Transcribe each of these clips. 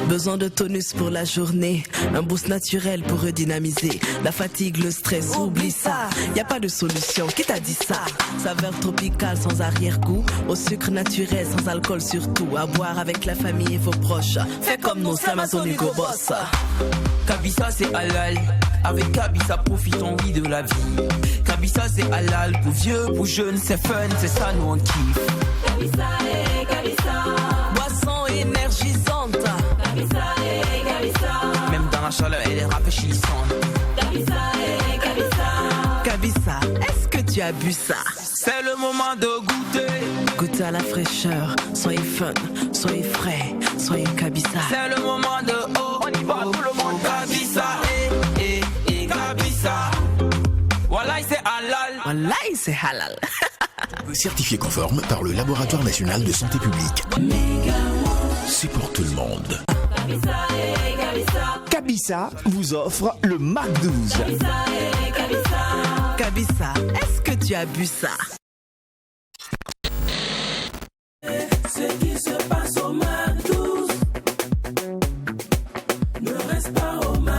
Besoin de tonus pour la journée, un boost naturel pour redynamiser. La fatigue, le stress, oublie ça. Y a pas de solution, qui t'a dit ça? Saveur tropicale sans arrière-goût, au sucre naturel sans alcool surtout. À boire avec la famille et vos proches. Fais comme nos Amazon Hugo Boss. Kabisa c'est halal, avec Kabisa profitons oui de la vie. Kabisa c'est halal, pour vieux, pour jeunes, c'est fun, c'est ça nous on kiffe. Kabisa et Kabisa, boisson énergisante. Kabisa et Kabisa, même dans la chaleur elle est rafraîchissante. Kabisa et Kabisa, Kabisa, est-ce que tu as bu ça? C'est le moment de goûter. Goûtez à la fraîcheur, soyez fun, soyez frais, soyez Kabisa. C'est le moment de oh, on y va tout le monde. Kabisa et Kabisa. Wallahi c'est halal. Wallahi c'est halal. Certifié conforme par le Laboratoire National de Santé Publique. C'est pour tout le monde. Kabisa et Kabisa, Kabisa vous offre le Mac 12. Kabisa et Kabisa, Kabisa, est-ce que tu as bu ça? ce qui se passe au Mac 12 ne reste pas au Mac.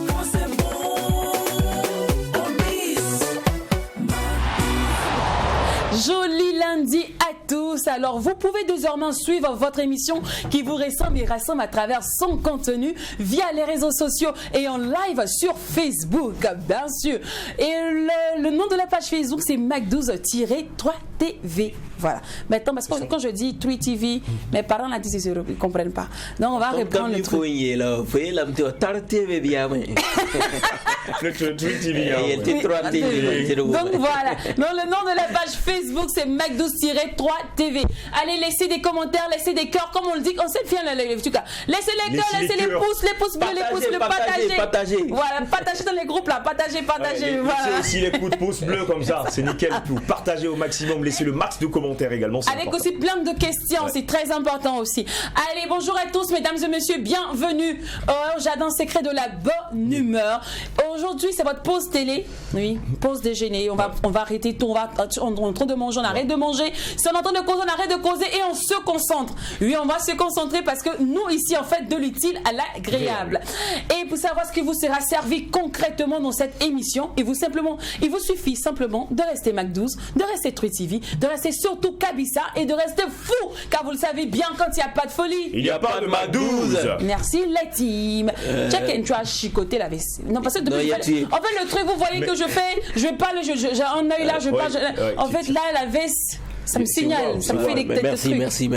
Quand c'est bon, on bise. Joli lundi à tous. Alors, vous pouvez désormais suivre votre émission qui vous ressemble et rassemble à travers son contenu via les réseaux sociaux et en live sur Facebook, bien sûr. Et le nom de la page Facebook, c'est Mac12-3TV. Voilà. Maintenant, parce que quand je dis 3TV, mes parents là disent ils ne comprennent pas. Donc, on va reprendre le truc. Donc voilà, donc le nom de la page Facebook c'est Mac12-3TV. Allez, laissez des commentaires, laissez des cœurs, comme on le dit, on sait bien en tout cas. Laissez les cœurs, laissez les pouces bleus, les pouces bleus, partagez. Voilà, partagez dans les groupes là, partagez. Voilà. Si les pouces bleus comme ça, c'est nickel. Vous partagez au maximum, laissez le max de commentaires également. Avec important. Aussi plein de questions, c'est très important aussi. Allez, bonjour à tous, mesdames et messieurs, bienvenue au Jardin secret de la bonne humeur. Aujourd'hui, c'est votre pause télé, oui, pause déjeuner. On va arrêter tout, on est en train de manger, on arrête de manger. Si on est en train de causer, on arrête de causer et on se concentre. Oui, on va se concentrer parce que nous, ici, en fait, de l'utile à l'agréable. Et pour savoir ce qui vous sera servi concrètement dans cette émission, il vous suffit simplement de rester Mac 12, de rester 3TV, de rester surtout Kabisa et de rester fou, car vous le savez bien, quand il n'y a pas de folie, il n'y a pas de Mac 12. Merci les teams. Check and tu as chicoté la vaisselle. Non, parce que depuis en fait, le truc, vous voyez que je parle, j'ai un œil là, je parle. En fait, là, la veste. Ça me signale, ça me fait des têtes de trucs. Merci.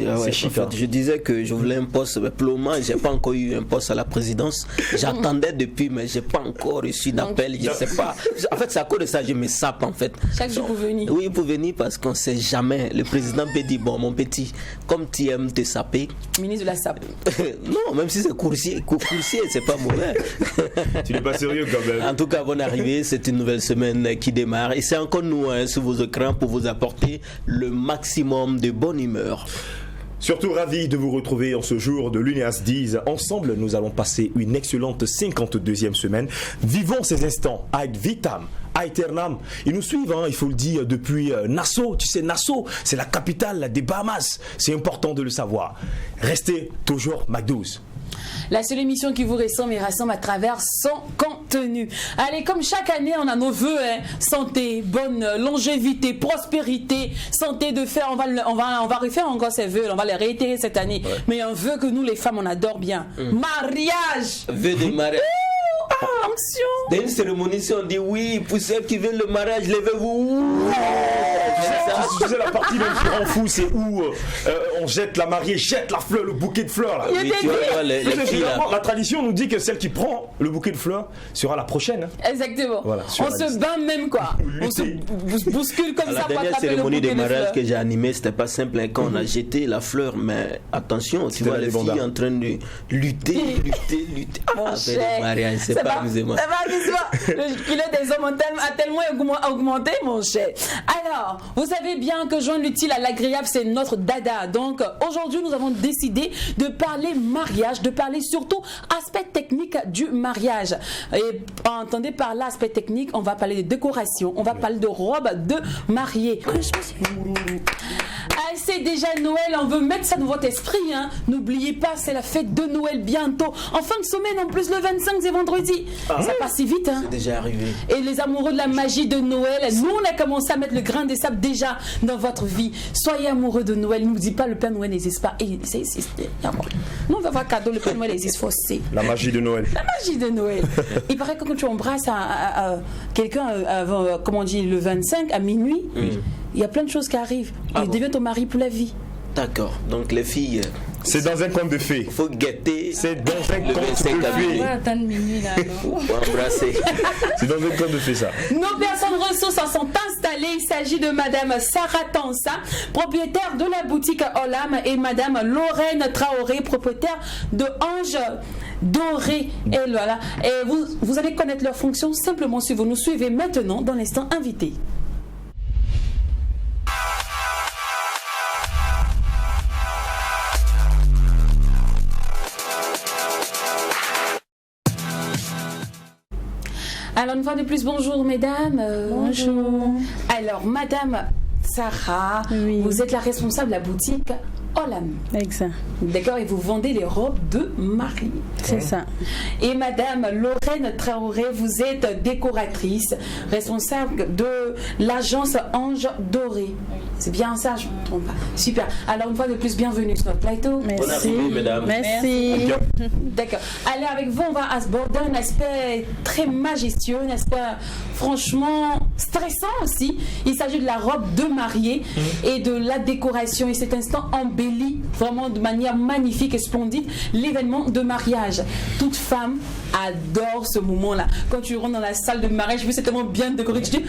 Ah ouais, chic, en fait, je disais que je voulais un poste, mais pour le moment, j'ai pas encore eu un poste à la présidence. J'attendais depuis, mais j'ai pas encore reçu d'appel. Je sais pas. En fait, c'est à cause de ça que je me sape en fait. Chaque jour pour venir. Oui, pour venir parce qu'on sait jamais. Le président peut dire bon, mon petit, comme tu aimes te saper. Ministre de la sape. Non, même si c'est coursier, c'est pas mauvais. Tu n'es pas sérieux quand même. En tout cas, bonne arrivée. C'est une nouvelle semaine qui démarre et c'est encore nous sur vos écrans pour vous apporter le maximum de bonne humeur. Surtout ravi de vous retrouver en ce jour de l'UNEAS 10. Ensemble, nous allons passer une excellente 52e semaine. Vivons ces instants ad vitam, aeternam. Ils nous suivent, il faut le dire, depuis Nassau. Tu sais, Nassau, c'est la capitale des Bahamas. C'est important de le savoir. Restez toujours Mac 12. La seule émission qui vous ressemble et rassemble à travers son contenu. Allez, comme chaque année, on a nos vœux, santé, bonne longévité, prospérité, santé de fer. On va refaire encore ces vœux, on va les réitérer cette année. Ouais. Mais un vœu que nous, les femmes, on adore bien. Mariage. Vœu de mariage. Action. Dans une cérémonie, si on dit oui, pour ceux qui veulent le mariage, levez-vous. Tu sais, la partie même qui rend fou, c'est où on jette la mariée, jette la fleur, le bouquet de fleurs. Là. Oui, tu vois, la tradition nous dit que celle qui prend le bouquet de fleurs sera la prochaine. Exactement. Voilà, on se bat même quoi. On se bouscule comme ça. La dernière cérémonie de mariage que j'ai animée, c'était pas simple. Quand on a jeté la fleur, mais attention, tu vois les filles en train de lutter. Mon cher, le mariage, c'est pas amusement. Le kilo des hommes a tellement augmenté, mon cher. Alors, vous savez bien que joindre l'utile à l'agréable, c'est notre dada. Donc aujourd'hui, nous avons décidé de parler mariage, de parler surtout aspect technique du mariage. Et entendez par là aspect technique, on va parler de décoration, on va parler de robe de mariée. Ah, c'est déjà Noël, on veut mettre ça dans votre esprit. Hein. N'oubliez pas, c'est la fête de Noël bientôt. En fin de semaine, en plus, le 25, c'est vendredi. Ça passe si vite. Hein. C'est déjà arrivé. Et les amoureux de la magie de Noël, nous, on a commencé à mettre le grain des sables déjà dans votre vie. Soyez amoureux de Noël. Ne nous dites pas le Père Noël n'existe pas. Et c'est nous, on va avoir cadeau, le Père Noël existe faussé. La magie de Noël. La magie de Noël. Il paraît que quand tu embrasses quelqu'un, comment on dit, le 25 à minuit, il y a plein de choses qui arrivent. Il devient ton mari pour la vie. D'accord. Donc les filles. C'est dans un conte de fées. Il faut guetter. C'est dans un conte de fées. On va attendre minuit là. Pour embrasser. C'est dans un conte de fées ça. Nos personnes ressources en sont installées. Il s'agit de Madame Sarah Tansa, propriétaire de la boutique Olam, et Madame Lorraine Traoré, propriétaire de Ange Doré. Et voilà. Et vous allez connaître leurs fonctions simplement si vous nous suivez maintenant dans l'instant invité. Alors une fois de plus, bonjour mesdames. Bonjour. Alors Madame Sarah, vous êtes la responsable de la boutique Olam. Exact. D'accord, et vous vendez les robes de mariée. C'est ça. Et Madame Lorraine Traoré, vous êtes décoratrice, responsable de l'agence Ange Doré. C'est bien ça, je ne me trompe pas. Super. Alors une fois de plus, bienvenue sur notre plateau. Merci. Mesdames. Merci. D'accord. Allez, avec vous, on va aborder un aspect très majestueux, un aspect franchement stressant aussi. Il s'agit de la robe de mariée et de la décoration. Et cet instant embellit vraiment de manière magnifique et splendide l'événement de mariage. Toute femme adore ce moment-là. Quand tu rentres dans la salle de mariage, c'est tellement bien décoré, tu dis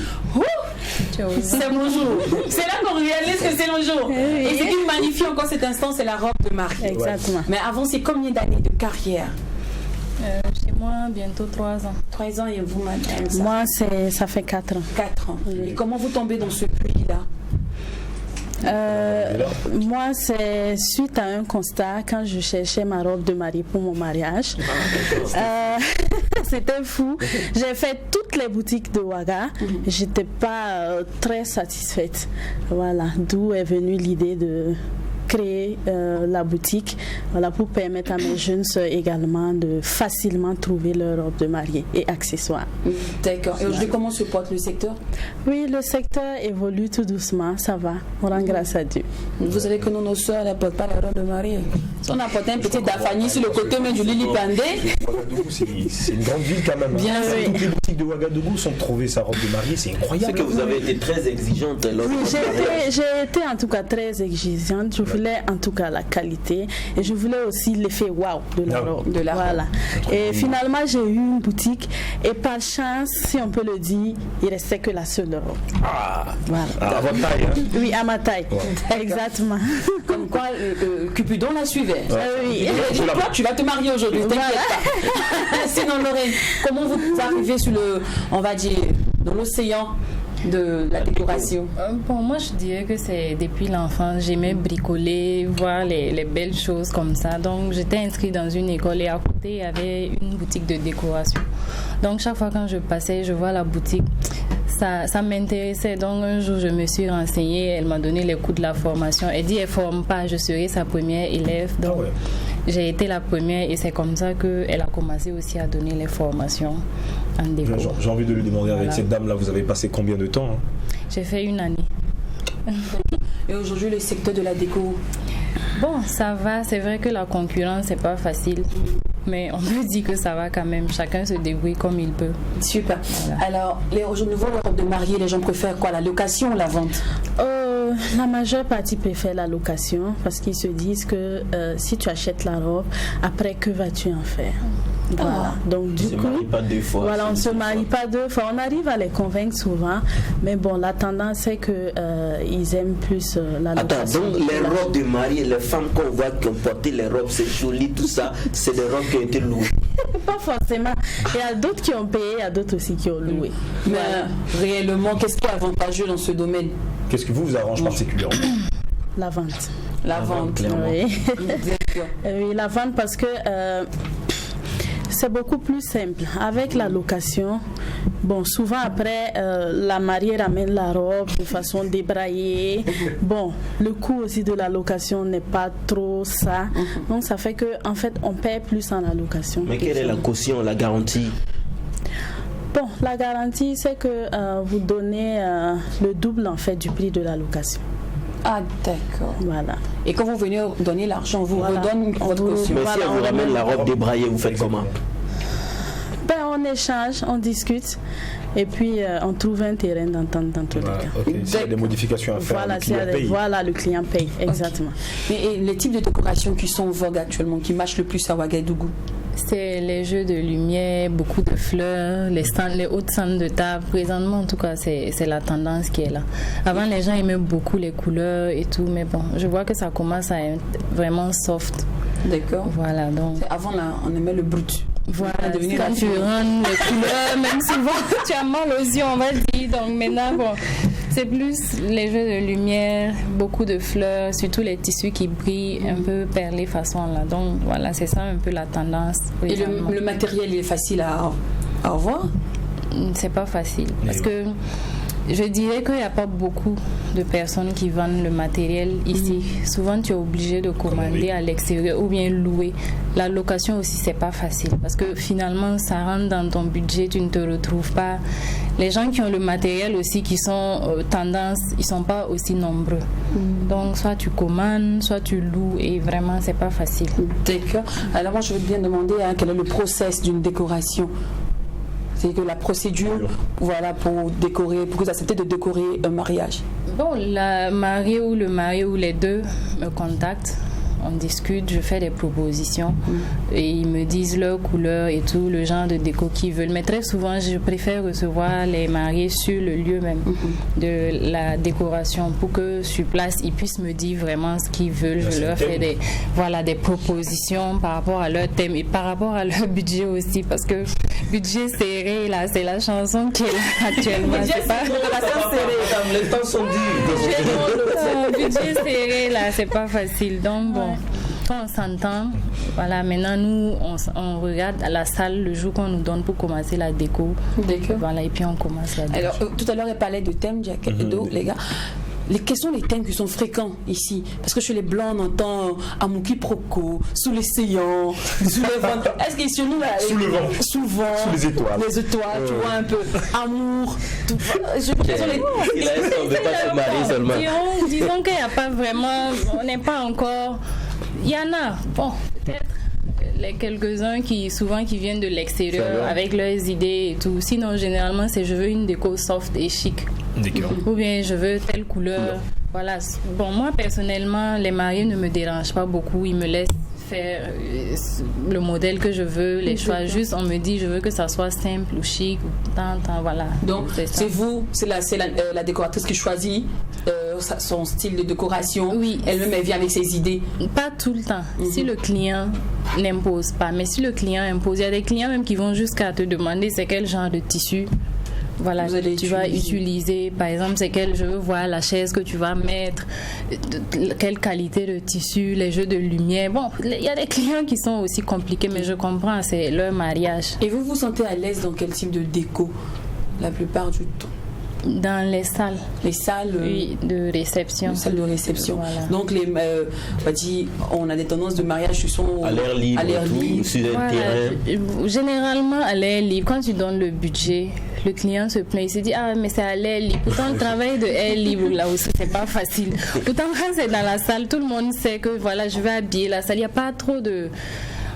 c'est mon jour. C'est là qu'on réalise que c'est le jour. Et ce qui magnifie encore cet instant, c'est la robe de mariée. Exactement. Mais avant, c'est combien d'années de carrière? Chez moi, bientôt 3 ans. 3 ans, et vous, madame? Moi, ça fait 4 ans. 4 ans. Et comment vous tombez dans ce puits-là? Moi, c'est suite à un constat quand je cherchais ma robe de mariée pour mon mariage. C'était fou. J'ai fait toutes les boutiques de Ouaga. J'étais pas très satisfaite. Voilà, d'où est venue l'idée de créer la boutique, voilà, pour permettre à mes jeunes soeurs également de facilement trouver leur robe de mariée et accessoires. D'accord. Et aujourd'hui, comment se porte le secteur? Oui, le secteur évolue tout doucement, ça va. On rend grâce à Dieu. Vous savez que nos soeurs ne portent pas la robe de mariée. Si on a porté un petit Dafani sur le côté même du Lili Pandé. Ouagadougou, c'est une grande ville quand même. Bien sûr. Toutes les boutiques de Ouagadougou sont trouvées sa robe de mariée, c'est incroyable. C'est que vous avez été très exigeante. Oui, j'ai été en tout cas très exigeante. Je voulais en tout cas la qualité et je voulais aussi l'effet waouh de la robe. Voilà. Et finalement, j'ai eu une boutique et par chance, si on peut le dire, il restait que la seule robe. Voilà. À votre taille, hein? Oui, à ma taille. Exactement. Comme quoi, Cupidon la suivait. Oui. Toi, tu vas te marier aujourd'hui, t'inquiète pas. Sinon, Lorraine, comment vous arrivez sur on va dire, dans l'océan de la décoration? Pour moi, je dirais que c'est depuis l'enfance. J'aimais bricoler, voir les belles choses comme ça. Donc, j'étais inscrite dans une école et à côté, il y avait une boutique de décoration. Donc, chaque fois quand je passais, je vois la boutique. Ça m'intéressait. Donc, un jour, je me suis renseignée. Elle m'a donné les coûts de la formation. Elle dit, elle ne forme pas. Je serai sa première élève. Donc, j'ai été la première et c'est comme ça qu'elle a commencé aussi à donner les formations en déco. J'ai envie de lui demander, avec cette dame-là, vous avez passé combien de temps? J'ai fait 1 année. Et aujourd'hui, le secteur de la déco? Bon, ça va. C'est vrai que la concurrence, c'est pas facile. Mais on peut dire que ça va quand même. Chacun se débrouille comme il peut. Super. Voilà. Alors, aujourd'hui, les robes de mariée, les gens préfèrent quoi? La location ou la vente? La majeure partie préfère la location parce qu'ils se disent que si tu achètes la robe, après, que vas-tu en faire? Voilà. Donc du coup, voilà, on ne se marie pas 2 fois. On arrive à les convaincre souvent, mais bon, la tendance c'est que ils aiment plus la location. Attends, donc les robes de mariée, les femmes qu'on voit qui ont porté les robes, c'est joli, tout ça, c'est des robes qui ont été louées. Pas forcément. Il y a d'autres qui ont payé, il y a d'autres aussi qui ont loué. Mais réellement, qu'est-ce qui est avantageux dans ce domaine? Qu'est-ce que vous arrange particulièrement? La vente. La vente, clairement. Oui. Oui, la vente parce que c'est beaucoup plus simple. Avec la location, bon, souvent après, la mariée ramène la robe de façon débraillée. Bon, le coût aussi de la location n'est pas trop ça. Donc, ça fait qu'en fait, on paie plus en allocation. Mais quelle est la caution, la garantie? Bon, la garantie, c'est que vous donnez le double en fait du prix de la location. Ah, d'accord. Voilà. Et quand vous venez donner l'argent, vous redonne votre caution. Mais si elle vous ramène la robe débraillée, vous faites comment? Ben, on échange, on discute et puis on trouve un terrain d'entente dans tous les cas. Okay. S'il y a des modifications à faire, voilà, le client paye. Voilà, le client paye, exactement. Okay. Et les types de décorations qui sont en vogue actuellement, qui marchent le plus à Ouagadougou? C'est les jeux de lumière, beaucoup de fleurs, les hautes stands de table. Présentement, en tout cas, c'est la tendance qui est là. Avant, les gens aimaient beaucoup les couleurs et tout, mais bon, je vois que ça commence à être vraiment soft. D'accord. Voilà, donc. Avant, là, on aimait le brut. Voilà, quand tu rentres, les couleurs, même souvent, tu as mal aux yeux, on va dire. Donc maintenant, bon, c'est plus les jeux de lumière, beaucoup de fleurs, surtout les tissus qui brillent, un peu perlés façon là. Donc voilà, c'est ça un peu la tendance. Et le matériel, il est facile à avoir? C'est pas facile, parce que je dirais qu'il n'y a pas beaucoup de personnes qui vendent le matériel ici. Souvent, tu es obligé de commander à l'extérieur ou bien louer. La location aussi, c'est pas facile parce que finalement, ça rentre dans ton budget, tu ne te retrouves pas. Les gens qui ont le matériel aussi, qui sont tendance, ils sont pas aussi nombreux. Donc, soit tu commandes, soit tu loues et vraiment, c'est pas facile. D'accord. Alors, moi, je veux bien demander quel est le process d'une décoration. C'est que la procédure, voilà, pour décorer, pour vous accepter de décorer un mariage. Bon, la mariée ou le marié ou les deux me contactent. On discute, je fais des propositions et ils me disent leur couleur et tout, le genre de déco qu'ils veulent. Mais très souvent, je préfère recevoir les mariés sur le lieu même de la décoration pour que sur place, ils puissent me dire vraiment ce qu'ils veulent. Je leur fais des propositions par rapport à leur thème et par rapport à leur budget aussi parce que budget serré, là, c'est la chanson qui est là actuellement. C'est pas les temps sont durs. Budget serré, là, c'est pas facile. Donc, bon. Quand on s'entend, voilà, maintenant nous on regarde à la salle le jour qu'on nous donne pour commencer la déco. D'accord. Voilà, et puis on commence la déco. Alors tout à l'heure elle parlait de thèmes, les gars. Quels sont les thèmes qui sont fréquents ici? Parce que chez les Blancs, on entend Amouki Proko, sous les séants, sous les vents. Est-ce que chez nous, là, sous le vent, sous les étoiles, tu vois un peu amour, tout. Disons qu'il n'y a pas vraiment, on n'est pas encore. Il y en a, bon, peut-être les quelques-uns qui viennent de l'extérieur avec leurs idées et tout. Sinon, généralement, c'est je veux une déco soft et chic. D'accord. Ou bien je veux telle couleur. Voilà. Bon, moi, personnellement, les mariés ne me dérangent pas beaucoup. Ils me laissent faire le modèle que je veux, les choix. Juste, on me dit, je veux que ça soit simple ou chic, ou tant, voilà. Donc, c'est vous, c'est la décoratrice qui choisit son style de décoration. Oui. Elle-même, elle vient avec ses idées. Pas tout le temps. Si le client n'impose pas, mais si le client impose, il y a des clients même qui vont jusqu'à te demander c'est quel genre de tissu. Voilà, tu vas utiliser, par exemple, c'est quel, je veux voir la chaise que tu vas mettre, quelle qualité de tissu, les jeux de lumière. Bon, il y a des clients qui sont aussi compliqués, mais je comprends, c'est leur mariage. Et vous vous sentez à l'aise dans quel type de déco la plupart du temps? Dans les salles. Les salles oui, de réception. Les salles de réception. Voilà. Donc, on a des tendances de mariage qui sont à l'air libre, sur un terrain. Généralement, à l'air libre, quand tu donnes le budget, le client se plaint, il se dit mais c'est à l'air libre. Pourtant, le travail de air libre là aussi, c'est pas facile. Pourtant, quand c'est dans la salle, tout le monde sait que voilà, je vais habiller la salle. Il n'y a pas trop de.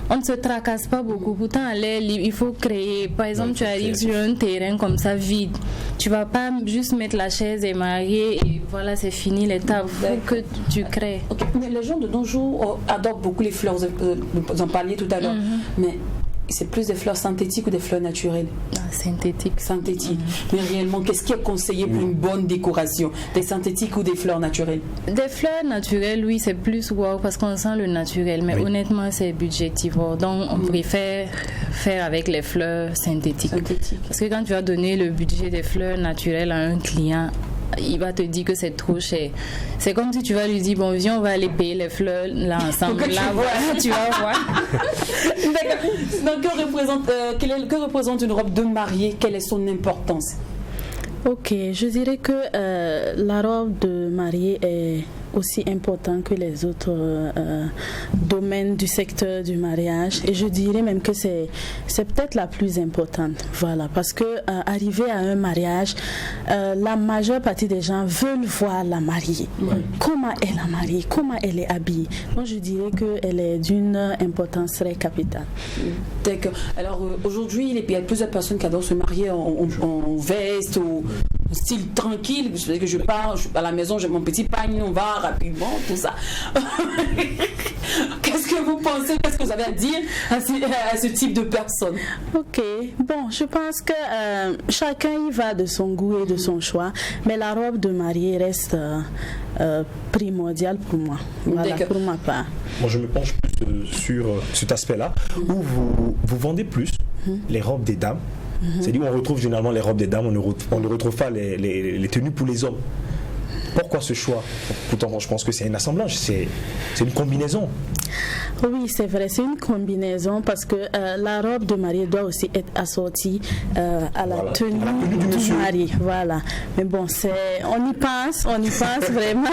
On ne se tracasse pas beaucoup. Pourtant, à l'air libre, il faut créer. Par exemple, tu arrives sur un terrain comme ça, vide. Tu vas pas juste mettre la chaise et marier et voilà, c'est fini les tables. Il faut que tu crées. Okay. Mais les gens de nos jours adoptent beaucoup les fleurs. Vous en parliez tout à l'heure. Mais c'est plus des fleurs synthétiques ou des fleurs naturelles? Synthétiques. Mais réellement, qu'est-ce qui est conseillé pour une bonne décoration? Des synthétiques ou des fleurs naturelles? Des fleurs naturelles, oui, c'est plus wow parce qu'on sent le naturel. Mais honnêtement, c'est budgétivore. Donc, on préfère faire avec les fleurs synthétiques. Parce que quand tu vas donner le budget des fleurs naturelles à un client, il va te dire que c'est trop cher. C'est comme si tu vas lui dire, bon, viens, on va aller payer les fleurs là ensemble. Là, voilà, tu vas voir. D'accord. Donc, que représente une robe de mariée? Quelle est son importance? Ok, je dirais que la robe de mariée est aussi importante que les autres domaines du secteur du mariage, et je dirais même que c'est peut-être la plus importante, voilà, parce que arriver à un mariage, la majeure partie des gens veulent voir la mariée, comment est la mariée, comment elle est habillée. Moi je dirais qu'elle est d'une importance très capitale. D'accord. Alors aujourd'hui il y a plusieurs personnes qui adorent se marier en veste ou style tranquille, que je pars à la maison, j'ai mon petit panier, on va rapidement, tout ça. Qu'est-ce que vous pensez, qu'est-ce que vous avez à dire à ce type de personnes? Ok, bon, je pense que chacun y va de son goût et de son choix, mais la robe de mariée reste primordiale pour moi, voilà, pour ma part. Moi je me penche plus sur cet aspect-là, où vous vendez plus les robes des dames. C'est-à-dire on retrouve généralement les robes des dames, on ne retrouve pas les tenues pour les hommes. Pourquoi ce choix? Pourtant, je pense que c'est un assemblage, c'est une combinaison. Oui, c'est vrai, c'est une combinaison parce que la robe de mariée doit aussi être assortie à la tenue du mari. Voilà. Mais bon, on y pense vraiment.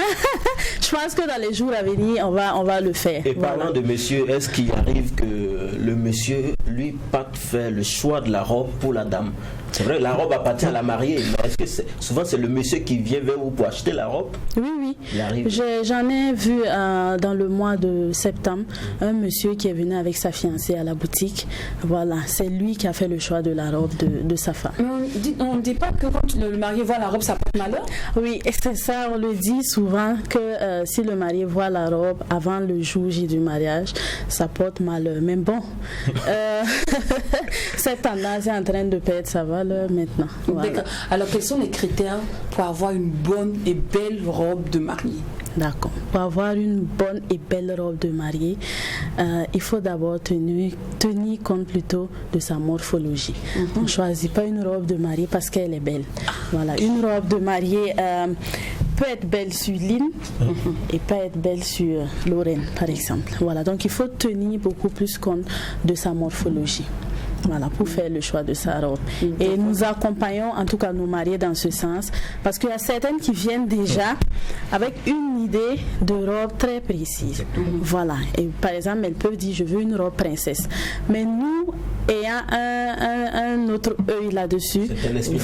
Je pense que dans les jours à venir, on va le faire. Et parlant de monsieur, est-ce qu'il arrive que le monsieur, lui, parte faire le choix de la robe pour la dame? C'est vrai, la robe appartient à la mariée, mais est-ce que souvent c'est le monsieur qui vient vers vous pour acheter la robe? Oui. J'en ai vu dans le mois de septembre un monsieur qui est venu avec sa fiancée à la boutique. Voilà, c'est lui qui a fait le choix de la robe de sa femme. On ne dit pas que quand le marié voit la robe, ça porte malheur? Oui, et c'est ça, on le dit souvent que si le marié voit la robe avant le jour J du mariage, ça porte malheur. Mais bon, cette tendance est en train de perdre sa valeur maintenant. Voilà. D'accord. Alors, quels sont les critères pour avoir une bonne et belle robe de mariée? D'accord. Pour avoir une bonne et belle robe de mariée, il faut d'abord tenir compte plutôt de sa morphologie. On ne choisit pas une robe de mariée parce qu'elle est belle. Voilà. Une robe de mariée peut être belle sur Lynn et peut être belle sur Lorraine, par exemple. Voilà. Donc, il faut tenir beaucoup plus compte de sa morphologie. Voilà, pour faire le choix de sa robe. Et nous accompagnons en tout cas nos mariés dans ce sens, parce qu'il y a certaines qui viennent déjà avec une idée de robe très précise. Voilà. Et par exemple, elles peuvent dire je veux une robe princesse. Mais nous, ayant un autre œil là-dessus,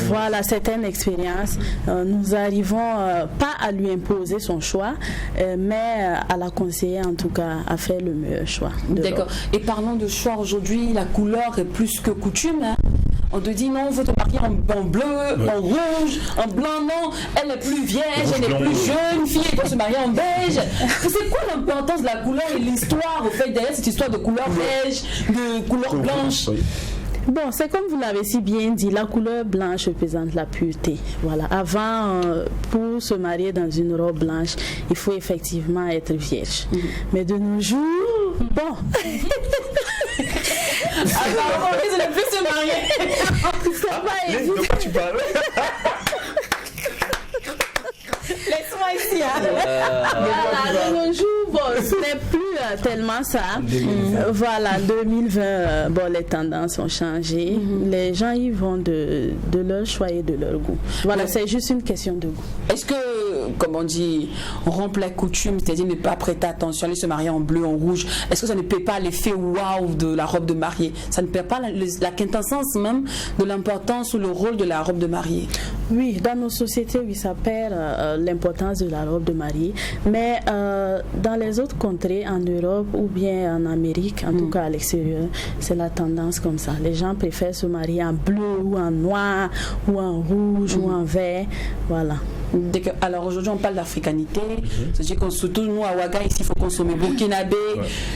voilà, certaines expériences, nous arrivons pas à lui imposer son choix, mais à la conseiller en tout cas à faire le meilleur choix. D'accord. Et parlons de choix aujourd'hui, la couleur est plus que coutume. Hein. On te dit non, il faut te marier en bleu, en rouge, en blanc, non. Elle est plus vieille, elle est plus jeune fille, elle doit se marier en beige. C'est quoi l'importance de la couleur et l'histoire au fait derrière cette histoire de couleur beige, de couleur blanche? Bon, c'est comme vous l'avez si bien dit, la couleur blanche représente la pureté. Voilà. Avant, pour se marier dans une robe blanche, il faut effectivement être vierge. Mais de nos jours, bon. Alors, on risque de plus se marier. C'est pas évident. De quoi tu parles? Laisse-moi ici. De nos jours, bon, ce n'est plus tellement ça. Voilà, 2020, bon, les tendances ont changé. Les gens y vont de leur choix et de leur goût. Voilà, c'est juste une question de goût. Est-ce que, comme on dit, on rompre la coutume, c'est-à-dire ne pas prêter attention, aller se marier en bleu, en rouge, est-ce que ça ne perd pas l'effet waouh de la robe de mariée? Ça ne perd pas la quintessence même de l'importance ou le rôle de la robe de mariée? Oui, dans nos sociétés, oui, ça perd l'importance de la robe de mariée. Mais dans les autres contrées, en Europe ou bien en Amérique, en tout cas à l'extérieur, c'est la tendance comme ça. Les gens préfèrent se marier en bleu ou en noir ou en rouge ou en vert. Voilà. Alors aujourd'hui on parle d'africanité, c'est-à-dire qu'on surtout nous à Ouaga ici il faut consommer burkinabé,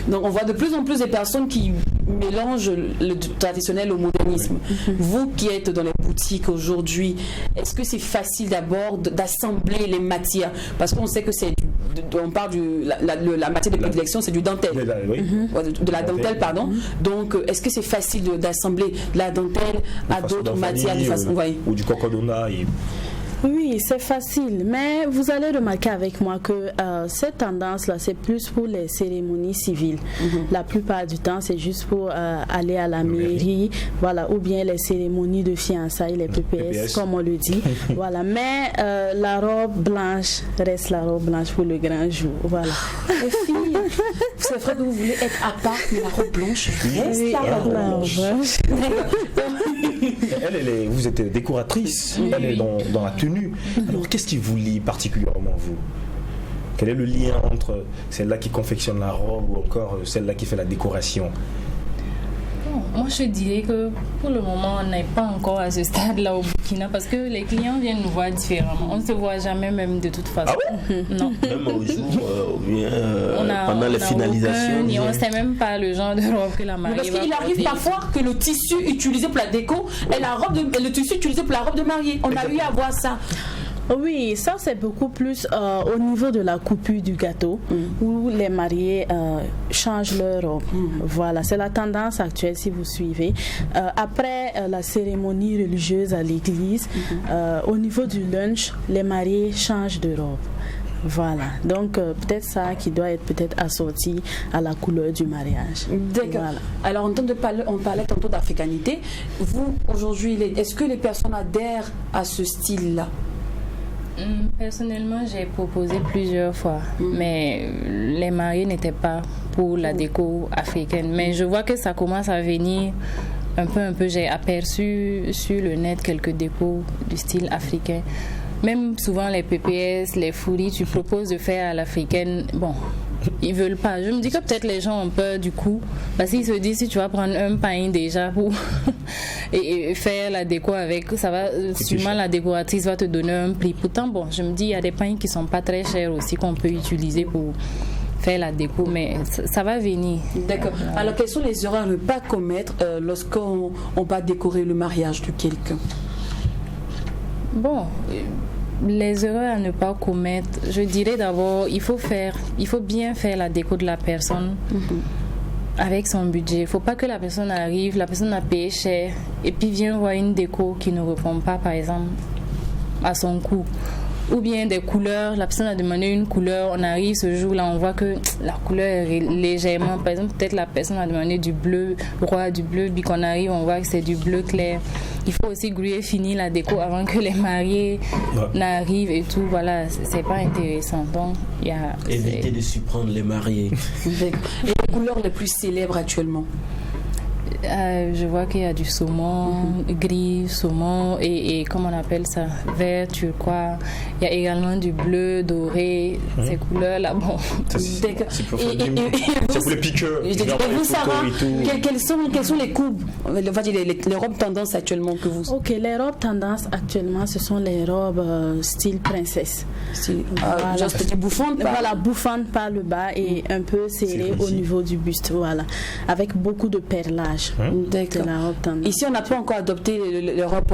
donc on voit de plus en plus des personnes qui mélangent le traditionnel au modernisme. Vous qui êtes dans les boutiques aujourd'hui, est-ce que c'est facile d'abord d'assembler les matières, parce qu'on sait que on parle la matière de prédilection c'est du dentelle, de la dentelle pardon, donc est-ce que c'est facile d'assembler la dentelle à d'autres matières ou du cocodona Oui, c'est facile, mais vous allez remarquer avec moi que cette tendance-là, c'est plus pour les cérémonies civiles. La plupart du temps, c'est juste pour aller à la mairie, voilà, ou bien les cérémonies de fiançailles, les PPS, comme on le dit. Voilà, mais la robe blanche reste la robe blanche pour le grand jour. Voilà. Les filles, c'est vrai que vous voulez être à part, mais la robe blanche reste la robe blanche. Vous êtes décoratrice, elle est dans la tenue. Alors qu'est-ce qui vous lie particulièrement, vous? Quel est le lien entre celle-là qui confectionne la robe ou encore celle-là qui fait la décoration? Moi, je dirais que pour le moment, on n'est pas encore à ce stade-là au Burkina parce que les clients viennent nous voir différemment. On ne se voit jamais même de toute façon. Ah ouais? Non. Même au jour, pendant les finalisations. On ne sait même pas le genre de robe que la mariée va porter. Parce qu'il arrive parfois que le tissu utilisé pour la déco est le tissu utilisé pour la robe de mariée. On a eu à voir ça. Oui, ça c'est beaucoup plus au niveau de la coupure du gâteau où les mariés changent leur robe. Voilà, c'est la tendance actuelle si vous suivez. Après la cérémonie religieuse à l'église, au niveau du lunch, les mariés changent de robe. Voilà, donc peut-être ça qui doit être peut-être assorti à la couleur du mariage. D'accord. Voilà. Alors on parlait tantôt d'africanité. Vous, aujourd'hui, est-ce que les personnes adhèrent à ce style-là? Personnellement, j'ai proposé plusieurs fois, mais les mariés n'étaient pas pour la déco africaine. Mais je vois que ça commence à venir un peu. J'ai aperçu sur le net quelques décos du style africain. Même souvent les PPS, les fouris, tu proposes de faire à l'africaine. Bon, ils veulent pas. Je me dis que peut-être les gens ont peur du coup, parce qu'ils se disent si tu vas prendre un pain déjà pour et faire la déco avec, ça va sûrement la décoratrice va te donner un prix. Pourtant bon, je me dis il y a des pains qui sont pas très chers aussi qu'on peut utiliser pour faire la déco, mais ça va venir. D'accord. Alors quelles sont les erreurs à ne pas commettre lorsqu'on va décorer le mariage de quelqu'un? Bon. Les erreurs à ne pas commettre, je dirais d'abord, il faut bien faire la déco de la personne avec son budget. Il ne faut pas que la personne arrive, la personne a payé cher et puis vient voir une déco qui ne répond pas, par exemple, à son coût. Ou bien des couleurs, la personne a demandé une couleur, on arrive ce jour-là, on voit que la couleur est légèrement, par exemple, peut-être la personne a demandé du bleu, roi du bleu, puis qu'on arrive, on voit que c'est du bleu clair. Il faut aussi grouiller, finir la déco avant que les mariés n'arrivent et tout, voilà, c'est pas intéressant. Donc, éviter de surprendre les mariés. Et les couleurs les plus célèbres actuellement? Je vois qu'il y a du saumon, gris, saumon et comment on appelle ça, vert, turquoise. Il y a également du bleu, doré, ces couleurs-là. Bon. C'est pour les piqueurs. Et vous, Sarah, quelles sont les courbes, les robes tendance actuellement que vous... Ok, les robes tendance actuellement, ce sont les robes style princesse. Voilà. Juste bouffantes Voilà, bouffantes par le bas et un peu serrées au niveau du buste, voilà, avec beaucoup de perlage. D'accord. Ici, on n'a pas encore adopté les robes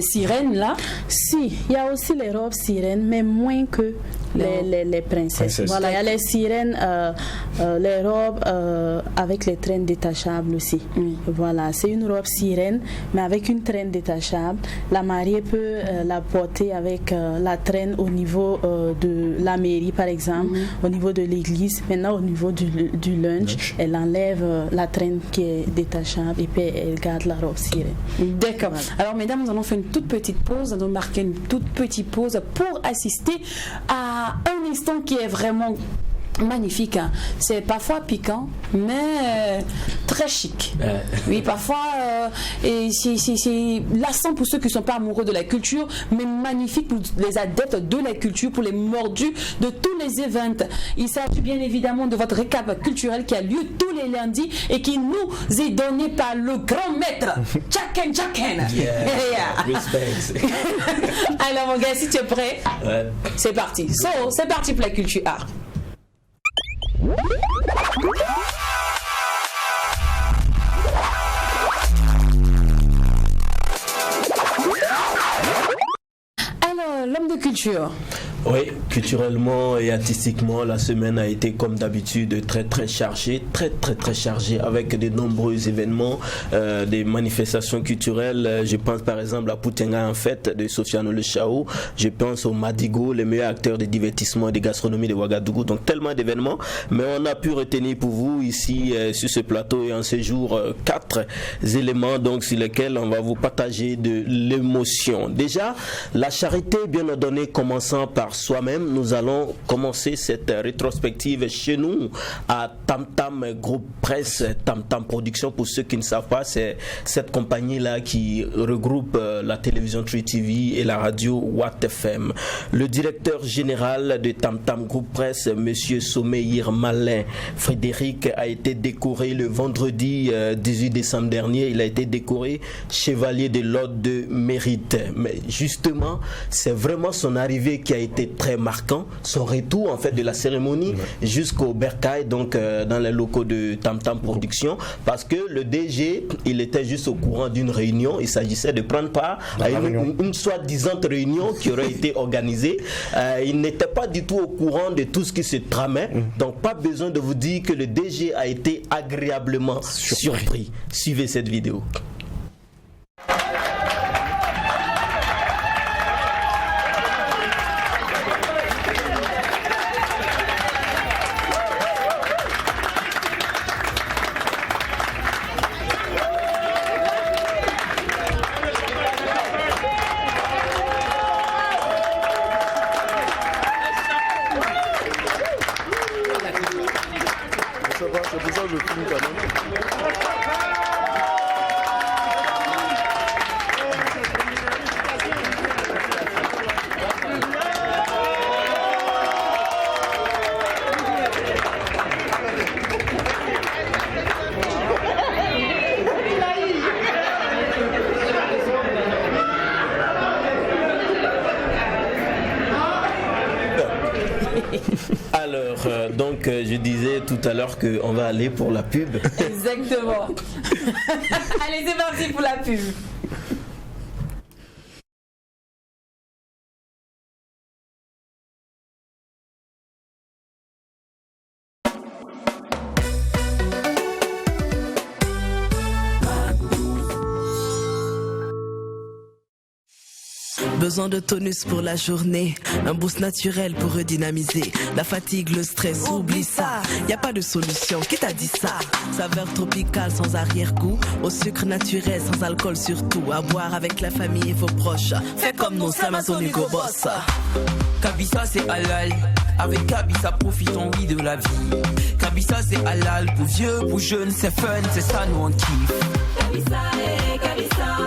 sirènes, là? Si, il y a aussi les robes sirènes, mais moins que les princesses. Voilà, il y a les sirènes, les robes avec les traînes détachables aussi. Voilà, c'est une robe sirène, mais avec une traîne détachable. La mariée peut la porter avec la traîne au niveau de la mairie, par exemple, au niveau de l'église. Maintenant, au niveau du lunch, elle enlève la traîne qui est détachable et puis elle garde la robe sirène. D'accord. Voilà. Alors, mesdames, nous allons faire une toute petite pause. Nous allons marquer une toute petite pause pour assister à un instant qui est vraiment magnifique, hein. C'est parfois piquant, mais très chic. Oui, parfois c'est lassant pour ceux qui ne sont pas amoureux de la culture, mais magnifique pour les adeptes de la culture, pour les mordus de tous les events. Il s'agit bien évidemment de votre récap culturel qui a lieu tous les lundis et qui nous est donné par le grand maître Jacken. Respect. Alors mon gars, si tu es prêt, c'est parti. C'est parti pour la culture art. Alors, l'homme de culture, Oui, culturellement et artistiquement, la semaine a été comme d'habitude très chargée, très chargée, avec de nombreux événements, des manifestations culturelles. Je pense par exemple à Poutenga en fête de Sofiane Le Chao, je pense au Madigo, les meilleurs acteurs de divertissement et de gastronomie de Ouagadougou, donc tellement d'événements, mais on a pu retenir pour vous ici sur ce plateau et en ce jour 4 éléments donc sur lesquels on va vous partager de l'émotion. Déjà, la charité bien ordonnée commençant par soi-même, nous allons commencer cette rétrospective chez nous à Tam Tam Groupe Presse, Tam Tam Production. Pour ceux qui ne savent pas, c'est cette compagnie-là qui regroupe la télévision Tree TV et la radio Watt FM. Le directeur général de Tam Tam Groupe Presse, Monsieur Sommeir Malin Frédéric, a été décoré le vendredi 18 décembre dernier. Il a été décoré chevalier de l'ordre de mérite. Mais justement, c'est vraiment son arrivée qui a été très marquant, son retour en fait de la cérémonie jusqu'au Bercail, donc dans les locaux de Tam Tam Production, parce que le DG, il était juste au courant d'une réunion. Il s'agissait de prendre part à une soi-disant réunion qui aurait été organisée. Il n'était pas du tout au courant de tout ce qui se tramait, donc pas besoin de vous dire que le DG a été agréablement surpris. Suivez cette vidéo. Alors, donc, je disais tout à l'heure qu'on va aller pour la pub. Exactement. Allez, c'est parti pour la pub. Besoin de tonus pour la journée, un boost naturel pour redynamiser. La fatigue, le stress, oublie ça. Y a pas de solution, qui t'a dit ça? Saveur tropicale sans arrière-goût, au sucre naturel sans alcool surtout. À boire avec la famille et vos proches. Fais comme nous, Amazon Hugo Boss. Kabissa c'est halal, avec Kabissa profitons oui de la vie. Kabissa c'est halal, pour vieux, pour jeunes, c'est fun, c'est ça nous on kiffe. Kabissa et Kabissa,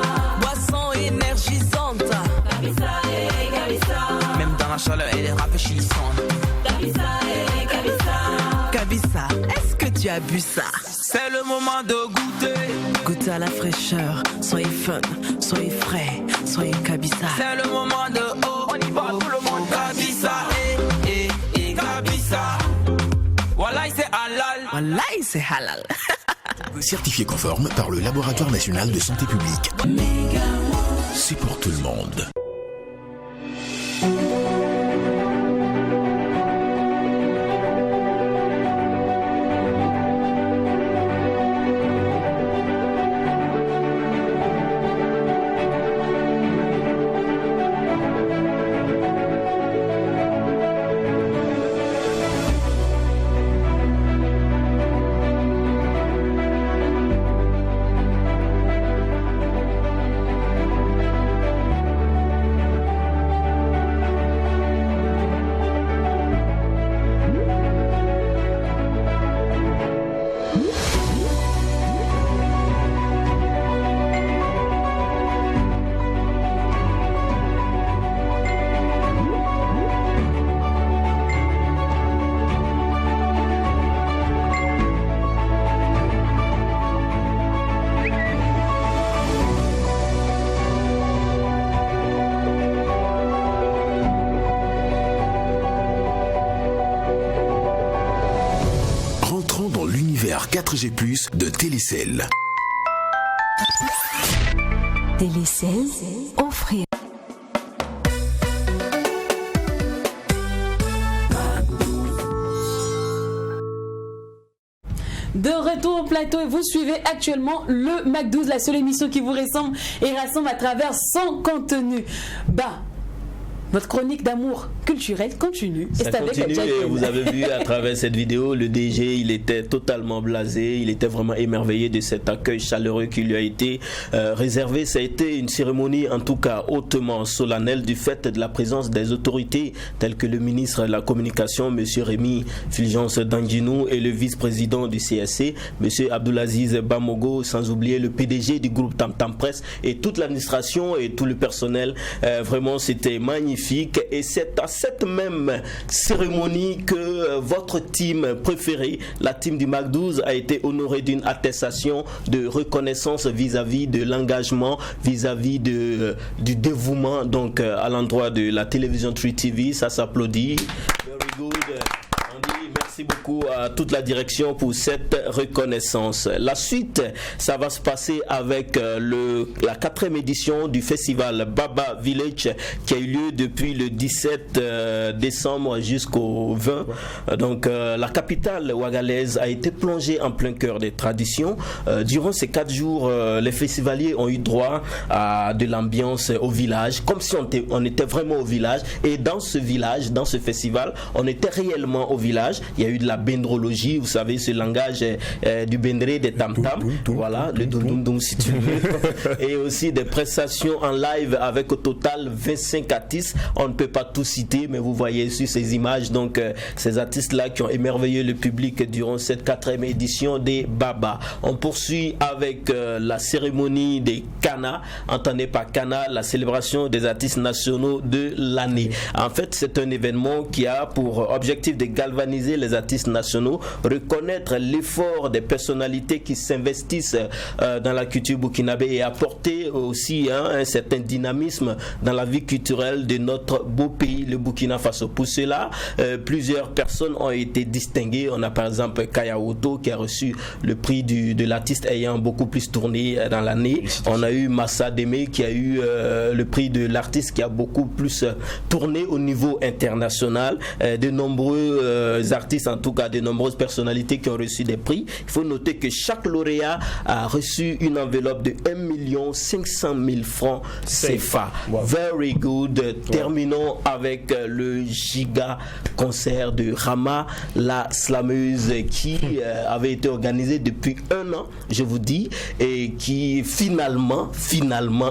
boisson énergisante. Kabissa et Kabissa, même dans la chaleur elle est rafraîchissante. Kabissa et Kabissa, Kabissa, est-ce que tu as bu ça? C'est le moment de goûter. Goûtez à la fraîcheur, soyez fun, soyez frais, soyez Kabissa. C'est le moment de oh, on y va tout le monde. Kabissa et Kabissa. Voilà c'est halal. Voilà, c'est halal. Certifié conforme par le Laboratoire National de Santé Publique. C'est pour tout le monde. Rentrons dans l'univers 4G+, de Télécel. Télécel, offrir. de retour au plateau et vous suivez actuellement le Mac12, la seule émission qui vous ressemble et rassemble à travers son contenu. Votre chronique d'amour culturel continue. Ça continue et vous avez vu à travers cette vidéo, le DG, il était totalement blasé, il était vraiment émerveillé de cet accueil chaleureux qui lui a été réservé. Ça a été une cérémonie en tout cas hautement solennelle du fait de la présence des autorités telles que le ministre de la Communication, M. Rémi Fulgence Danginou et le vice-président du CSC, M. Abdulaziz Bamogo, sans oublier le PDG du groupe Tam Tam Presse et toute l'administration et tout le personnel. Vraiment, c'était magnifique. Et c'est à cette même cérémonie que votre team préférée, la team du Mac12, a été honorée d'une attestation de reconnaissance vis-à-vis de l'engagement, vis-à-vis du dévouement donc à l'endroit de la télévision 3TV. Ça s'applaudit. Very good. Merci beaucoup à toute la direction pour cette reconnaissance. La suite, ça va se passer avec la 4e édition du festival Baba Village qui a eu lieu depuis le 17 décembre jusqu'au 20. Donc la capitale ouagalaise a été plongée en plein cœur des traditions. Durant ces 4 jours, les festivaliers ont eu droit à de l'ambiance au village, comme si on était vraiment au village. Et dans ce village, dans ce festival, on était réellement au village. Il y a eu de la bendrologie, vous savez, ce langage du bendré, des tam-tam, voilà, le dum-dum si tu veux, et aussi des prestations en live avec au total 25 artistes. On ne peut pas tout citer, mais vous voyez sur ces images, donc ces artistes-là qui ont émerveillé le public durant cette 4e édition des Baba. On poursuit avec la cérémonie des Kana, entendez par Kana, la célébration des artistes nationaux de l'année. En fait, c'est un événement qui a pour objectif de galvaniser les artistes nationaux, reconnaître l'effort des personnalités qui s'investissent dans la culture burkinabé et apporter aussi un certain dynamisme dans la vie culturelle de notre beau pays, le Burkina Faso. Pour cela, plusieurs personnes ont été distinguées. On a par exemple Kaya Oto qui a reçu le prix de l'artiste ayant beaucoup plus tourné dans l'année. On a eu Massa Deme qui a eu le prix de l'artiste qui a beaucoup plus tourné au niveau international. De nombreux artistes, en tout cas de nombreuses personnalités qui ont reçu des prix. Il faut noter que chaque lauréat a reçu une enveloppe de 1 500 000 francs CFA. Wow. Very good. Terminons avec le giga concert de Rama, la slameuse, qui avait été organisé depuis 1 an, je vous dis, et qui finalement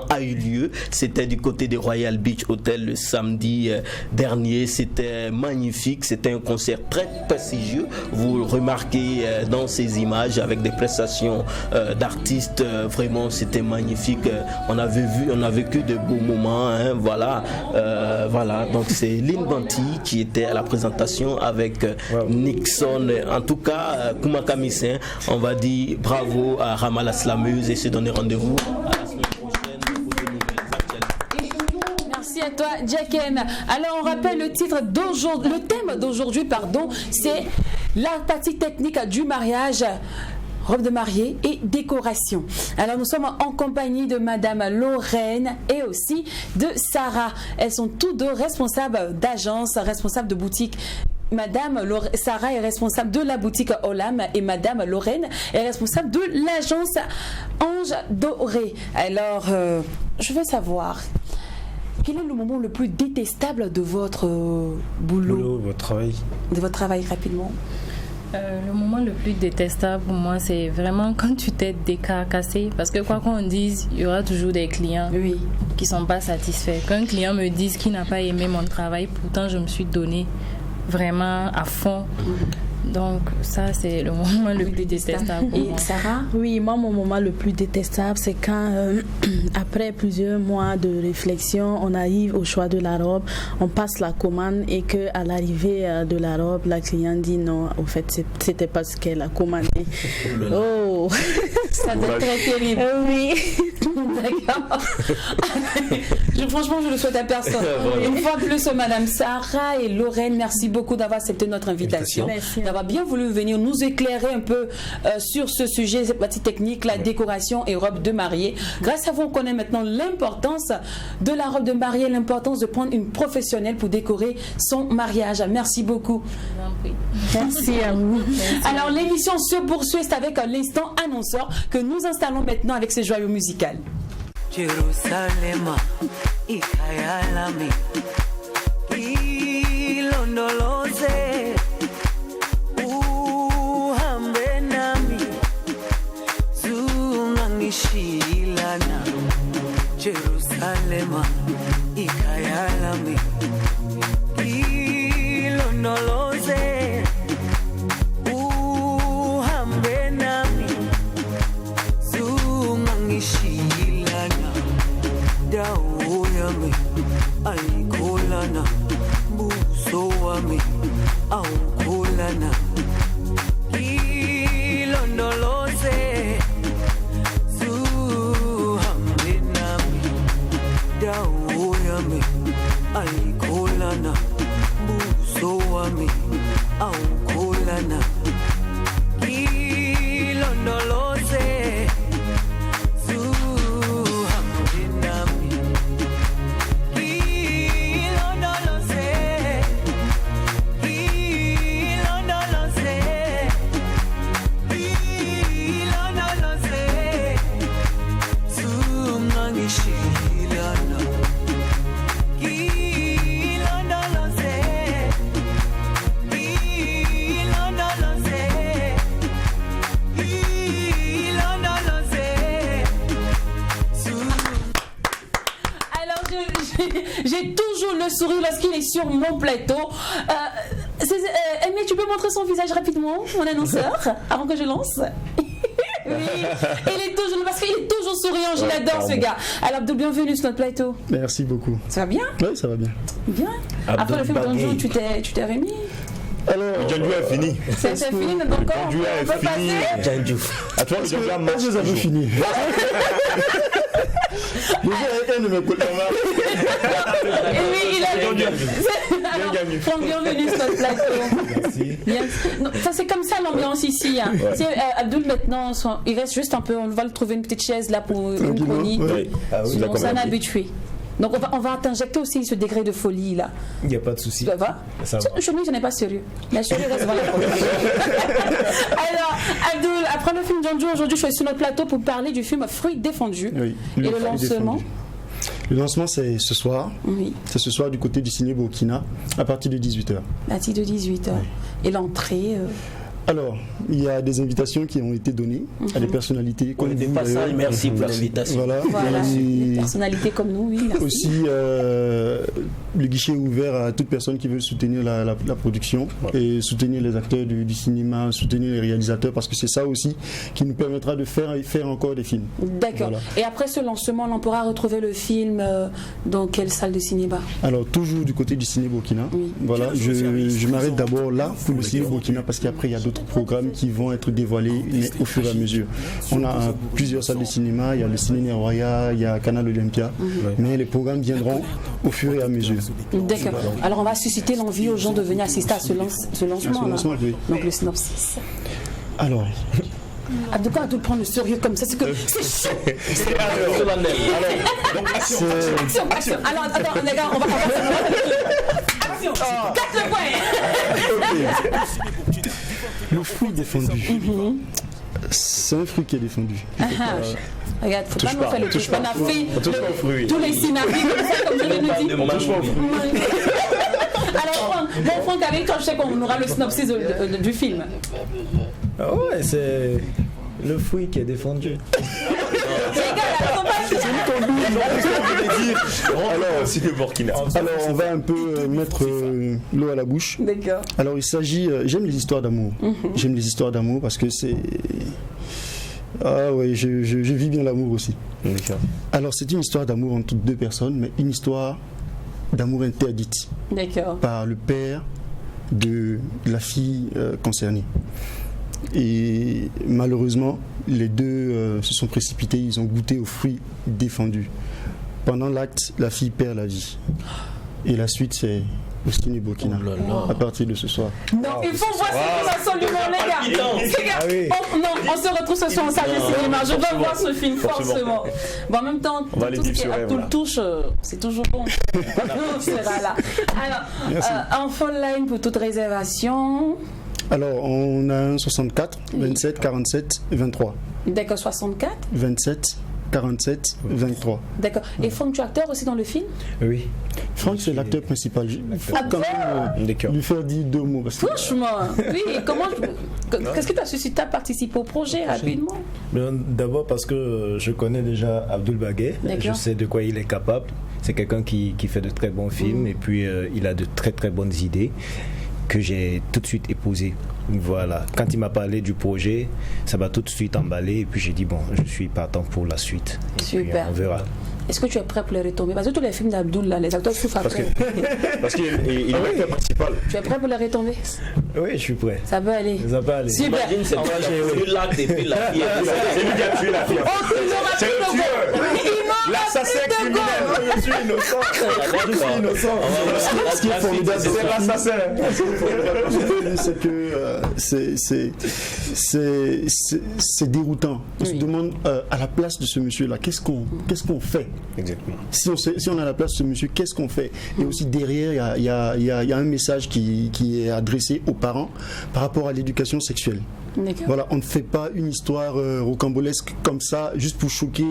a eu lieu. C'était du côté de Royal Beach Hotel le samedi dernier. C'était magnifique. C'était un concert très prestigieux. Vous remarquez dans ces images avec des prestations d'artistes, vraiment c'était magnifique. On a vécu de beaux moments, hein, voilà. Donc c'est Lynn Banti qui était à la présentation avec Nixon. En tout cas, Koumakamissin, on va dire bravo à Rama la slameuse et se donner rendez-vous à la semaine prochaine pour de nouvelles actualités. Merci à toi, Jacken. Alors on rappelle le thème d'aujourd'hui, c'est la partie technique du mariage, robe de mariée et décoration. Alors nous sommes en compagnie de Madame Lorraine et aussi de Sarah. Elles sont toutes deux responsables d'agence, responsables de boutique. Madame Sarah est responsable de la boutique Olam et Madame Lorraine est responsable de l'agence Ange Doré. Alors, je veux savoir, quel est le moment le plus détestable de votre boulot, votre travail? De votre travail, rapidement. Le moment le plus détestable pour moi, c'est vraiment quand tu t'es décarcassé. Parce que quoi qu'on dise, il y aura toujours des clients qui ne sont pas satisfaits. Qu'un client me dise qu'il n'a pas aimé mon travail, pourtant je me suis donné vraiment à fond. Donc ça, c'est le moment le plus détestable. Et Sarah? Oui, moi, mon moment le plus détestable, c'est quand, après plusieurs mois de réflexion, on arrive au choix de la robe, on passe la commande et qu'à l'arrivée de la robe, la cliente dit non, au fait, c'était pas ce qu'elle a commandé. Oh! Ça doit être très terrible. Oui. D'accord. Franchement, je le souhaite à personne. Une fois de plus, Madame Sarah et Lorraine, merci beaucoup d'avoir accepté notre invitation, d'avoir bien voulu venir nous éclairer un peu sur ce sujet, cette partie technique, la décoration et robe de mariée. Grâce à vous, on connaît maintenant l'importance de la robe de mariée, l'importance de prendre une professionnelle pour décorer son mariage. Merci beaucoup. Merci à vous. Alors, l'émission se poursuit, c'est avec l'instant annonceur que nous installons maintenant avec ce joyau musical. Jerusalema ikayalami ilondoloze uhambe nami zungangishilana Jerusalema ikayalami ilondoloze uhambe nami zungangishilana dawo yami ayikholana buso wami awukholana ilondoloze zuhambe nami dawo yami ayikholana buso wami awukholana ilondoloze J'ai toujours le sourire lorsqu'il est sur mon plateau. Aimé, tu peux montrer son visage rapidement, mon annonceur, avant que je lance? Oui, il est toujours, parce qu'il est toujours souriant, je l'adore ce gars. Alors Abdul, bienvenue sur notre plateau. Merci beaucoup. Ça va bien? Oui, ça va bien. Bien. Après le film Janju, tu t'es remis? Alors, Janju est fini. C'est fini, donc Janju est fini. Janju. À toi, Janju a marché. J'ai jamais fini. Elle ne me colle pas. Oui, il a bienvenue sur notre plateau. Merci. Non, ça c'est comme ça l'ambiance ici. Hein. Ouais. Abdul maintenant, il reste juste un peu. On va le trouver une petite chaise là pour une chronique. Oui. Ah, oui, on s'en est habitué. Donc on va t'injecter aussi ce degré de folie là. Il n'y a pas de souci. Ça va? Je n'ai pas sérieux. La chérie reste dans la Alors, Abdul, après le film Janju, aujourd'hui je suis sur notre plateau pour parler du film Fruits défendus. Oui, et le lancement. Le lancement c'est ce soir. Oui. C'est ce soir du côté du ciné Burkina à partir de 18h. À partir de 18h. Oui. Et l'entrée Alors, il y a des invitations qui ont été données à des personnalités comme vous. Merci pour l'invitation. Voilà, des personnalités comme nous, oui. Merci. Aussi, le guichet est ouvert à toute personne qui veut soutenir la production et soutenir les acteurs du cinéma, soutenir les réalisateurs, parce que c'est ça aussi qui nous permettra de faire encore des films. D'accord. Voilà. Et après ce lancement, on pourra retrouver le film dans quelle salle de cinéma? Alors, toujours du côté du ciné Burkina. Oui. Voilà, je m'arrête d'abord là pour le ciné Burkina, parce qu'après, il y a d'autres programmes qui vont être dévoilés mais au fur et à mesure. On a plusieurs salles de cinéma, il y a le Ciné Neroya, il y a Canal Olympia, mais les programmes viendront au fur et à mesure. D'accord. Alors on va susciter l'envie aux gens de venir assister à ce lancement. Oui. Donc le synopsis. Alors. De quoi de prendre le sérieux comme ça? C'est que c'est solennel. Alors, action. Alors attends, les gars, on va action. 4 points. Le fruit défendu. C'est un fruit qui est défendu. Regarde, faut pas nous faire le touche pas. On a fait tous les scénarios comme je l'ai dit. On touche pas au fruit. Alors Franck, avec toi, je sais qu'on aura le synopsis du film. Ah ouais, c'est le fruit qui est défendu. Alors, on va un peu mettre l'eau à la bouche. D'accord. Alors, il s'agit. J'aime les histoires d'amour. J'aime les histoires d'amour parce que c'est. Ah oui, je vis bien l'amour aussi. Alors, c'est une histoire d'amour entre deux personnes, mais une histoire d'amour interdite. D'accord. Par le père de la fille concernée. Et malheureusement, les deux se sont précipités, ils ont goûté aux fruits défendus. Pendant l'acte, la fille perd la vie. Et la suite, c'est au Ciné Burkina, à partir de ce soir. Non, il faut voir ce film absolument, les gars. On se retrouve ce soir en salle de cinéma. Je veux voir ce film, forcément. Bon, en même temps, tout ce qui est Abdul touche, c'est toujours bon. On sera là. Alors, info line pour toute réservation. Alors, on a un 64, 27, 47, 23. D'accord, 64 27, 47, 23. D'accord. Et Franck, tu es acteur aussi dans le film? Oui. Franck, c'est l'acteur principal. Il faut quand même lui faire dire 2 mots. Franchement, oui. Qu'est-ce que tu as suscité à participer au projet rapidement? D'abord parce que je connais déjà Abdoul Baguet. Je sais de quoi il est capable. C'est quelqu'un qui fait de très bons films et puis il a de très très bonnes idées que j'ai tout de suite épousées. Voilà, quand il m'a parlé du projet, ça m'a tout de suite emballé et puis j'ai dit bon, je suis partant pour la suite. Super. Puis, on verra. Est-ce que tu es prêt pour les retomber? Parce que tous les films d'Abdoul, là, les acteurs souffrent après. Parce qu'il est l'acteur principal. Tu es prêt pour les retomber? Oui, je suis prêt. Ça peut aller. Ça peut aller. Super. Imagine, c'est toi qui as tué l'acte et puis la fille. C'est lui qui a tué la fille. C'est le tueur. L'assassin criminel. Je suis innocent. Je suis innocent. Ce qui est formidable, c'est l'assassin. C'est que c'est déroutant. On se demande à la place de ce monsieur-là, qu'est-ce qu'on fait? Exactement. Si on est à la place de ce monsieur, qu'est-ce qu'on fait? Et aussi derrière, il y a un message qui est adressé aux parents par rapport à l'éducation sexuelle. Voilà, on ne fait pas une histoire rocambolesque comme ça juste pour choquer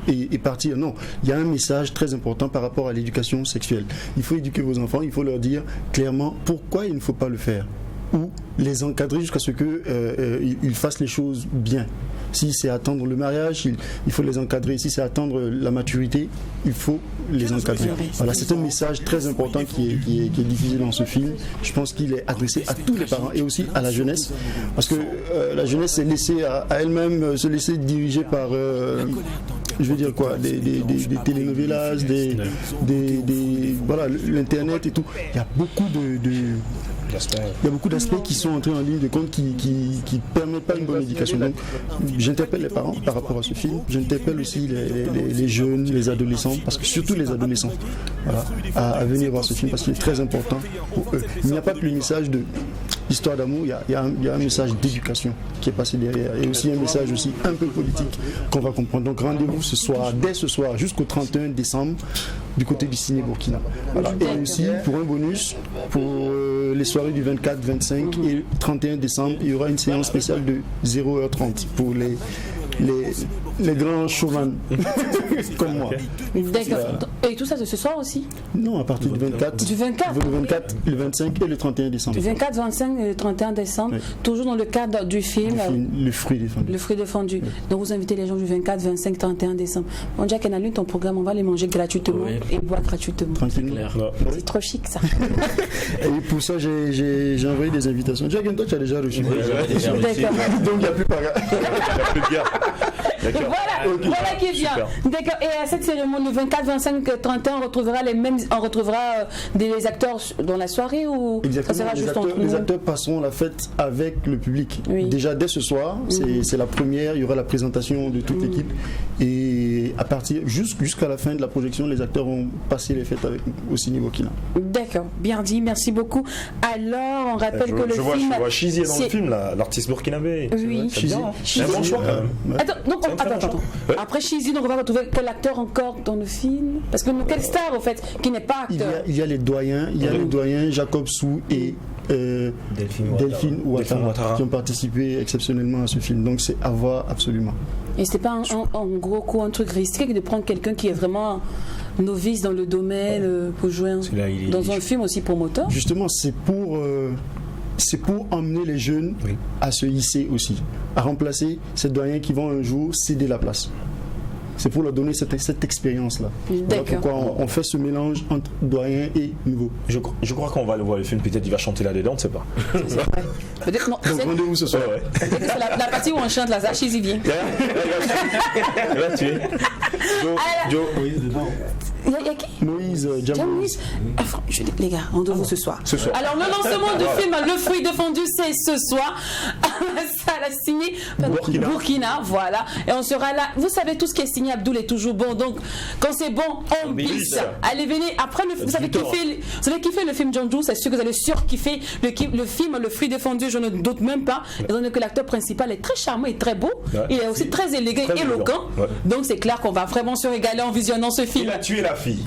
et partir. Non, il y a un message très important par rapport à l'éducation sexuelle. Il faut éduquer vos enfants, il faut leur dire clairement pourquoi il ne faut pas le faire ou les encadrer jusqu'à ce qu'ils fassent les choses bien. Si c'est attendre le mariage, il faut les encadrer. Si c'est attendre la maturité, il faut les encadrer. Voilà, c'est un message très important qui est diffusé dans ce film. Je pense qu'il est adressé à tous les parents et aussi à la jeunesse. Parce que la jeunesse s'est laissée à elle-même se laisser diriger par, je veux dire quoi, des telenovelas, voilà, l'internet et tout. Il y a beaucoup d'aspects qui sont entrés en ligne de compte qui ne permettent pas une bonne éducation. Donc, j'interpelle les parents par rapport à ce film. J'interpelle aussi les jeunes, les adolescents, parce que surtout les adolescents, voilà, à venir voir ce film parce qu'il est très important pour eux. Il n'y a pas que le message de l'histoire d'amour, il y a un message d'éducation qui est passé derrière et aussi un message aussi un peu politique qu'on va comprendre. Donc rendez-vous dès ce soir jusqu'au 31 décembre du côté du Ciné Burkina. Voilà. Et aussi pour un bonus, pour les soirées du 24, 25 et 31 décembre, il y aura une séance spéciale de 0h30 pour les grands showman comme moi. D'accord. Et tout ça, c'est ce soir aussi? Non, à partir du 24. Du 24? Le 24, le 25 et le 31 décembre. Du 24, 25 et le 31 décembre, oui. Toujours dans le cadre du film. Le fruit défendu. Le fruit défendu. Oui. Donc vous invitez les gens du 24, 25, 31 décembre. Bon, Jack Enalune, ton programme, on va les manger gratuitement et boire gratuitement. Tranquillement. C'est trop chic ça. Et pour ça, j'ai envoyé des invitations. Jack, toi, tu as déjà reçu. D'accord. Donc il n'y a plus pas. Voilà qui est bien. D'accord. Et à cette cérémonie, le 24, 25, 31, on retrouvera des acteurs dans la soirée ou exactement. Ça sera juste entre nous? Les acteurs passeront la fête avec le public. Oui. Déjà dès ce soir, c'est la première, il y aura la présentation de toute l'équipe et à partir jusqu'à la fin de la projection, les acteurs vont passer les fêtes avec nous au Ciné Burkina. D'accord, bien dit, merci beaucoup. Alors, on rappelle que le film... Je vois Chizi dans le film, l'artiste burkinabé. Oui, Chizi. C'est un bon choix. Attends. Après Chizi, donc on va retrouver quel acteur encore dans le film? Parce que quel star, en fait, qui n'est pas acteur? Il y a les doyens, Jacob Sou et Delphine Ouattara qui ont participé exceptionnellement à ce film. Donc c'est à voir absolument. Et c'est pas en gros coup un truc risqué de prendre quelqu'un qui est vraiment novice dans le domaine pour jouer dans un film aussi promoteur? Justement, c'est pour emmener les jeunes à se hisser aussi, à remplacer ces doyens qui vont un jour céder la place. C'est pour leur donner cette expérience-là. Voilà pourquoi on fait ce mélange entre doyen et nouveau. Je crois qu'on va aller voir le film, peut-être il va chanter là-dedans, on ne sait pas. Peut-être non. Donc rendez-vous ce soir. Peut-être que c'est la partie où on chante la Chizi vient. Il va tuer. Joe, oui, dedans. Il y a qui? Moïse Moïse. Les gars, on doit vous ce soir. Ce soir. Alors, le lancement du film Le fruit défendu, c'est ce soir. Ça l'a signé Burkina, voilà. Et on sera là. Vous savez, tout ce qui est signé Abdoul est toujours bon. Donc, quand c'est bon, on bise. Allez, venez. Après, vous savez kiffer le film John Doe, c'est sûr que vous allez surkiffer le film Le fruit défendu, je ne doute même pas. Étant donné que l'acteur principal est très charmant et très beau. Il est aussi très élégant et éloquent. Ouais. Donc, c'est clair qu'on va vraiment se régaler en visionnant ce film. Il a tué la fille.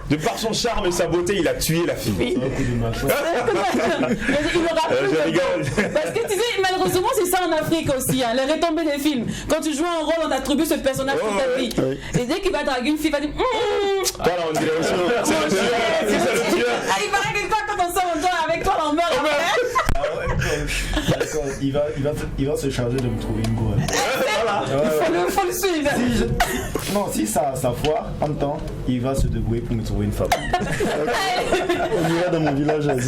De par son charme et sa beauté, il a tué la fille. Il aura je rigole. Parce que tu sais, malheureusement, c'est ça en Afrique aussi, hein, les retombées des films. Quand tu joues un rôle, on attribue ce personnage toute ta vie. Et dès qu'il va draguer une fille, il va dire voilà, on dirait aussi. Il paraît que quand on sort avec toi, on meurt après. D'accord, il va se charger de me trouver une go. Voilà. Il faut le suivre. Si ça foire, en même temps, il va se débrouiller pour me trouver une femme. On ira dans mon village à Allez,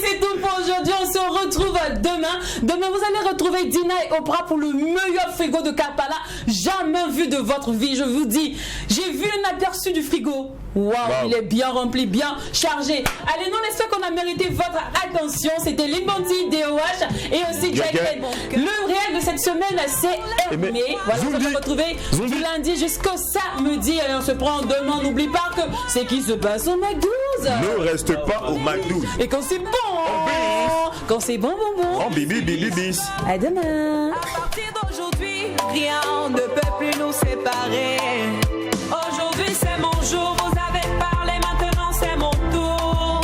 c'est tout pour aujourd'hui. On se retrouve demain. Demain, vous allez retrouver Dina et Oprah pour le meilleur frigo de Kampala jamais vu de votre vie. Je vous dis, j'ai vu un aperçu du frigo. Wow, il est bien rempli, bien chargé. Allez, nous, on espère qu'on a mérité votre attention. C'était Limbondi, DOH et aussi Jacket. Le réel de cette semaine, c'est Hermé. Voilà, on va se retrouver du lundi jusqu'au samedi. Allez, on se prend demain. N'oublie pas que c'est qui se passe au McDo. Ne reste pas au McDo. Et quand c'est bon, quand c'est bon. En bibi bis. À demain. À partir d'aujourd'hui, rien ne peut plus nous séparer. Aujourd'hui, c'est mon jour. Vous avez parlé, maintenant c'est mon tour.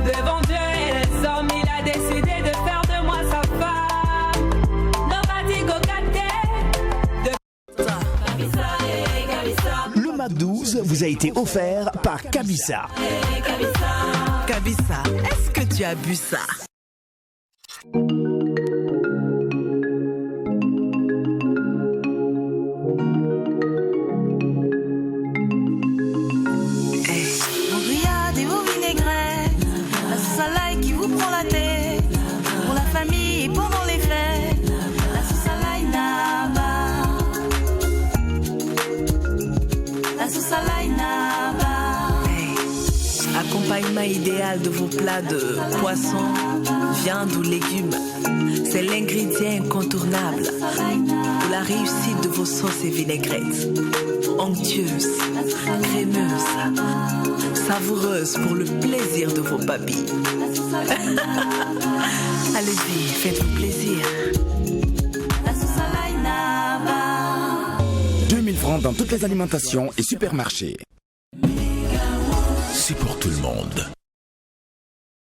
Devant Dieu et les hommes, il a décidé de faire de moi sa femme. Nobody go Le Mac 12 vous a été offert par Kabissa. Kabissa, est-ce que tu as bu ça? Vos grillades et vos vinaigrettes, la sauce à l'ail qui vous prend la tête. Pour la famille et pendant les fêtes, la sauce à l'ail Naba. La sauce à l'ail Naba. Accompagnement idéal de vos plats de poisson, viande ou légumes. C'est l'ingrédient incontournable pour la réussite de vos sauces et vinaigrettes. Onctueuses, crémeuses, savoureuses pour le plaisir de vos papilles. Allez-y, faites-vous plaisir. 2000 francs dans toutes les alimentations et supermarchés. C'est pour tout le monde.